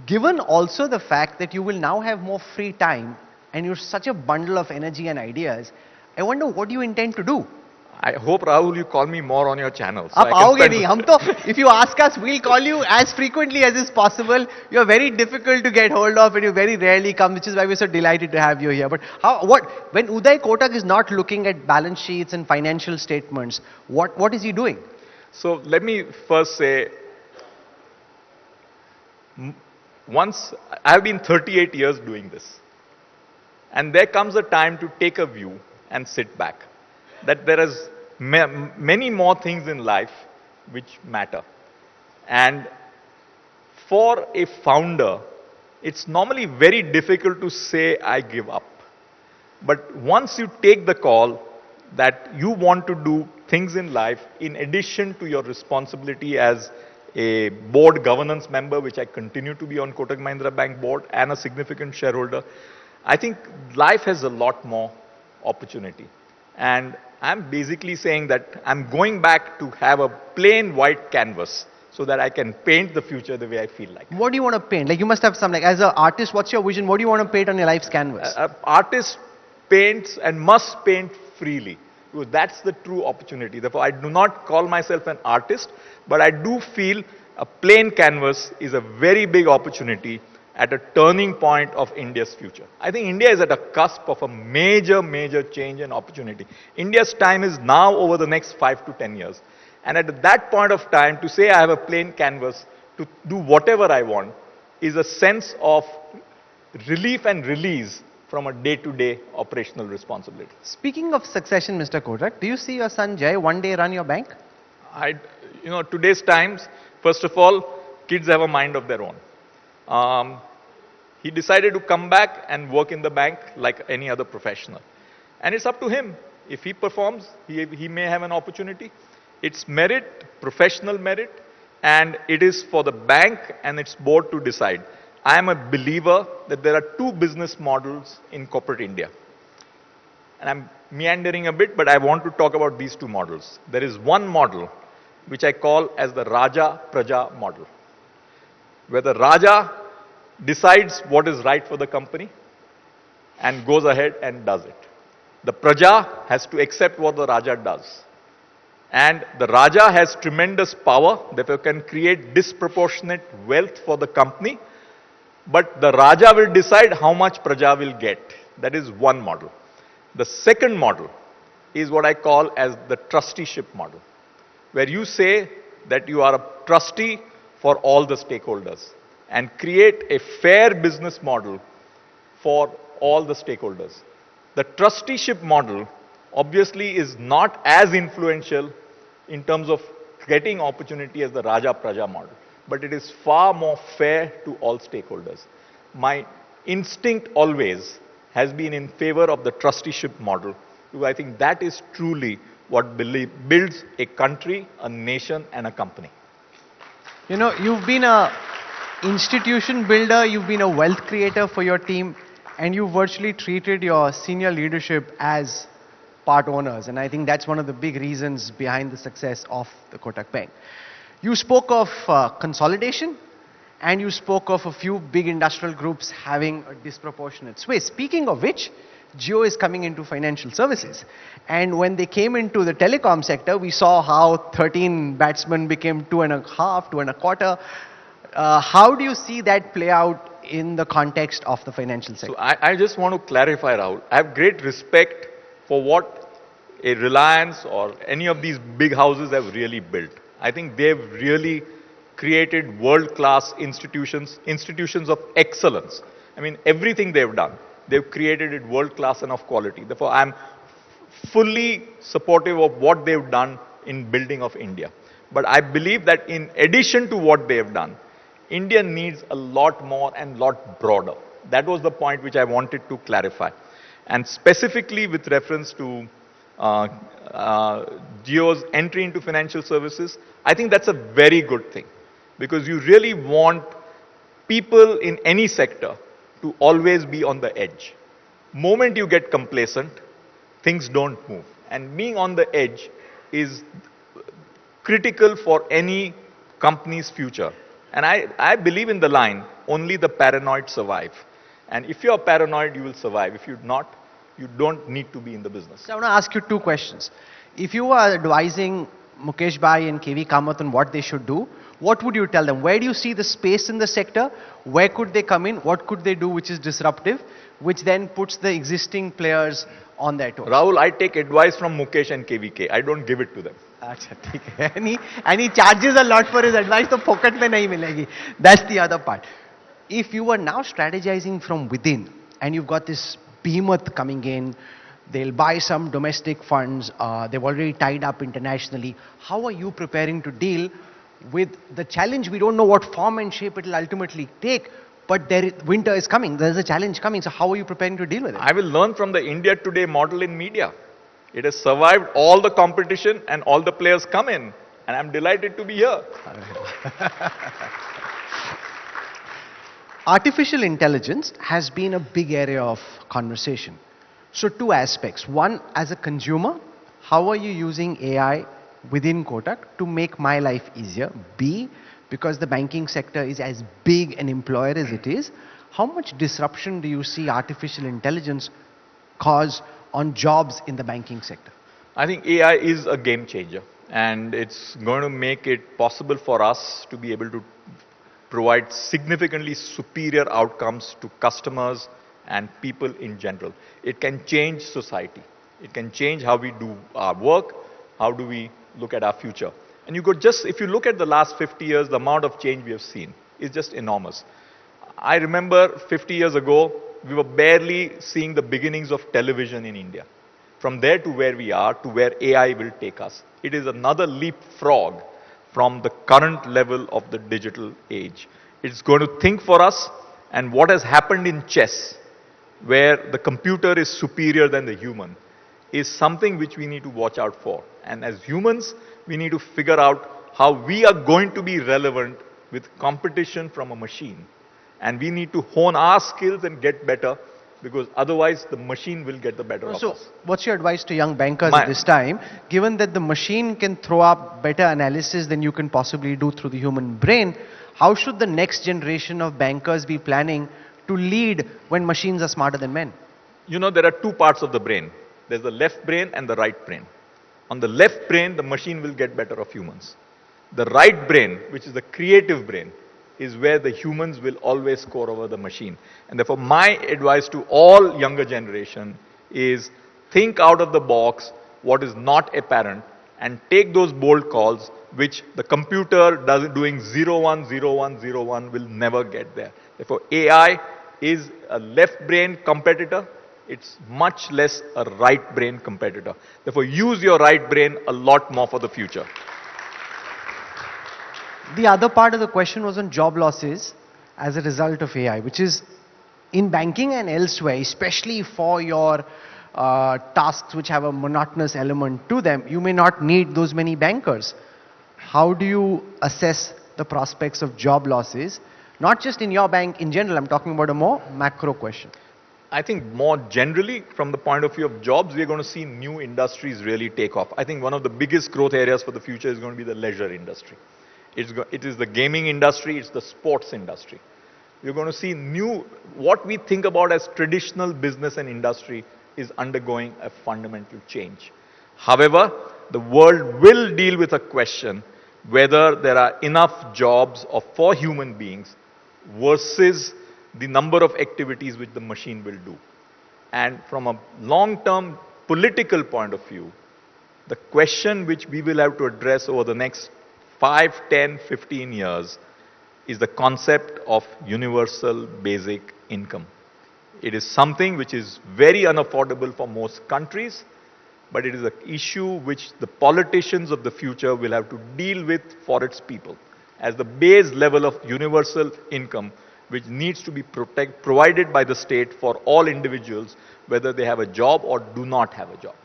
Given also the fact that you will now have more free time and you're such a bundle of energy and ideas, I wonder what you intend to do. I hope, Rahul, you call me more on your channel. So आप I can आओगे spend. नहीं हम तो if you ask us we'll call you as frequently as is possible. You're very difficult to get hold of and you very rarely come, which is why we're so delighted to have you here. But when Uday Kotak is not looking at balance sheets and financial statements, what is he doing? So let me first say, once I've been 38 years doing this, and there comes a time to take a view and sit back. That there is many more things in life which matter. And for a founder, it's normally very difficult to say, I give up. But once you take the call that you want to do things in life in addition to your responsibility as a board governance member, which I continue to be on Kotak Mahindra Bank board and a significant shareholder, I think life has a lot more opportunity. And I'm basically saying that I'm going back to have a plain white canvas so that I can paint the future the way I feel like. What do you want to paint? Like you must have some, like as an artist, what's your vision? What do you want to paint on your life's canvas? Artist paints and must paint freely, because that's the true opportunity. Therefore, I do not call myself an artist, but I do feel a plain canvas is a very big opportunity at a turning point of India's future. I think India is at a cusp of a major, major change and opportunity. India's time is now over the next 5 to 10 years. And at that point of time, to say I have a plain canvas to do whatever I want is a sense of relief and release from a day-to-day operational responsibility. Speaking of succession, Mr. Kotak, do you see your son Jay one day run your bank? Today's times, first of all, kids have a mind of their own. He decided to come back and work in the bank like any other professional. And it's up to him. If he performs, he may have an opportunity. It's merit, professional merit, and it is for the bank and its board to decide. I am a believer that there are two business models in corporate India. And I'm meandering a bit, but I want to talk about these two models. There is one model which I call as the Raja Praja model, where the Raja decides what is right for the company and goes ahead and does it. The Praja has to accept what the Raja does. And the Raja has tremendous power, therefore can create disproportionate wealth for the company. But the Raja will decide how much Praja will get. That is one model. The second model is what I call as the trusteeship model, where you say that you are a trustee for all the stakeholders and create a fair business model for all the stakeholders. The trusteeship model obviously is not as influential in terms of getting opportunity as the Raja Praja model, but it is far more fair to all stakeholders. My instinct always has been in favor of the trusteeship model, because I think that is truly what builds a country, a nation, and a company. You know, you've been a institution builder, you've been a wealth creator for your team, and you virtually treated your senior leadership as part owners. And I think that's one of the big reasons behind the success of the Kotak Bank. You spoke of consolidation, and you spoke of a few big industrial groups having a disproportionate sway. Speaking of which, Jio is coming into financial services. And when they came into the telecom sector, we saw how 13 batsmen became 2.5, 2.25. How do you see that play out in the context of the financial sector? So I just want to clarify, Rahul. I have great respect for what a Reliance or any of these big houses have really built. I think they've really created world-class institutions of excellence. I mean, everything they've done, they've created it world-class and of quality. Therefore, I'm fully supportive of what they've done in building of India. But I believe that in addition to what they've done, India needs a lot more and lot broader. That was the point which I wanted to clarify. And specifically with reference to Jio's entry into financial services, I think that's a very good thing, because you really want people in any sector to always be on the edge. Moment you get complacent, things don't move. And being on the edge is critical for any company's future. And I believe in the line only the paranoid survive. And if you're paranoid, you will survive. If you're not, you don't need to be in the business. So I want to ask you two questions. If you are advising Mukesh Bhai and KV Kamath on what they should do, what would you tell them? Where do you see the space in the sector? Where could they come in? What could they do which is disruptive, which then puts the existing players on their toes? Rahul, I take advice from Mukesh and KVK. I don't give it to them. Achha, theek hai. And he charges a lot for his advice, so pocket mein nahi milegi. That's the other part. If you are now strategizing from within and you've got this behemoth coming in, they'll buy some domestic funds, they've already tied up internationally, how are you preparing to deal with the challenge? We don't know what form and shape it will ultimately take, but winter is coming, there's a challenge coming, so how are you preparing to deal with it? I will learn from the India Today model in media. It has survived all the competition and all the players come in, and I'm delighted to be here. Artificial intelligence has been a big area of conversation. So two aspects. One, as a consumer, how are you using AI within Kotak to make my life easier? B, because the banking sector is as big an employer as it is, how much disruption do you see artificial intelligence cause on jobs in the banking sector? I think AI is a game changer, and it's going to make it possible for us to be able to provide significantly superior outcomes to customers and people in general. It can change society. It can change how we do our work, how do we look at our future. And if you look at the last 50 years, the amount of change we have seen is just enormous. I remember 50 years ago, we were barely seeing the beginnings of television in India. From there to where we are, to where AI will take us. It is another leapfrog from the current level of the digital age. It's going to think for us, and what has happened in chess, where the computer is superior than the human, is something which we need to watch out for. And as humans, we need to figure out how we are going to be relevant with competition from a machine. And we need to hone our skills and get better, because otherwise the machine will get the better of us. So, what's your advice to young bankers at this time, given that the machine can throw up better analysis than you can possibly do through the human brain? How should the next generation of bankers be planning to lead when machines are smarter than men? You know, there are two parts of the brain. There's the left brain and the right brain. On the left brain, the machine will get better of humans. The right brain, which is the creative brain, is where the humans will always score over the machine. And therefore, my advice to all younger generation is think out of the box, what is not apparent, and take those bold calls, which the computer doing 010101 will never get there. Therefore, AI is a left brain competitor. It's much less a right brain competitor. Therefore, use your right brain a lot more for the future. The other part of the question was on job losses as a result of AI, which is in banking and elsewhere, especially for your tasks which have a monotonous element to them, you may not need those many bankers. How do you assess the prospects of job losses, not just in your bank in general? I'm talking about a more macro question. I think more generally, from the point of view of jobs, we're going to see new industries really take off. I think one of the biggest growth areas for the future is going to be the leisure industry. It is the gaming industry, it's the sports industry. We're going to see what we think about as traditional business and industry is undergoing a fundamental change. However, the world will deal with a question whether there are enough jobs for human beings versus the number of activities which the machine will do. And from a long-term political point of view, the question which we will have to address over the next 5, 10, 15 years is the concept of universal basic income. It is something which is very unaffordable for most countries, but it is an issue which the politicians of the future will have to deal with for its people as the base level of universal income, which needs to be provided by the state for all individuals, whether they have a job or do not have a job.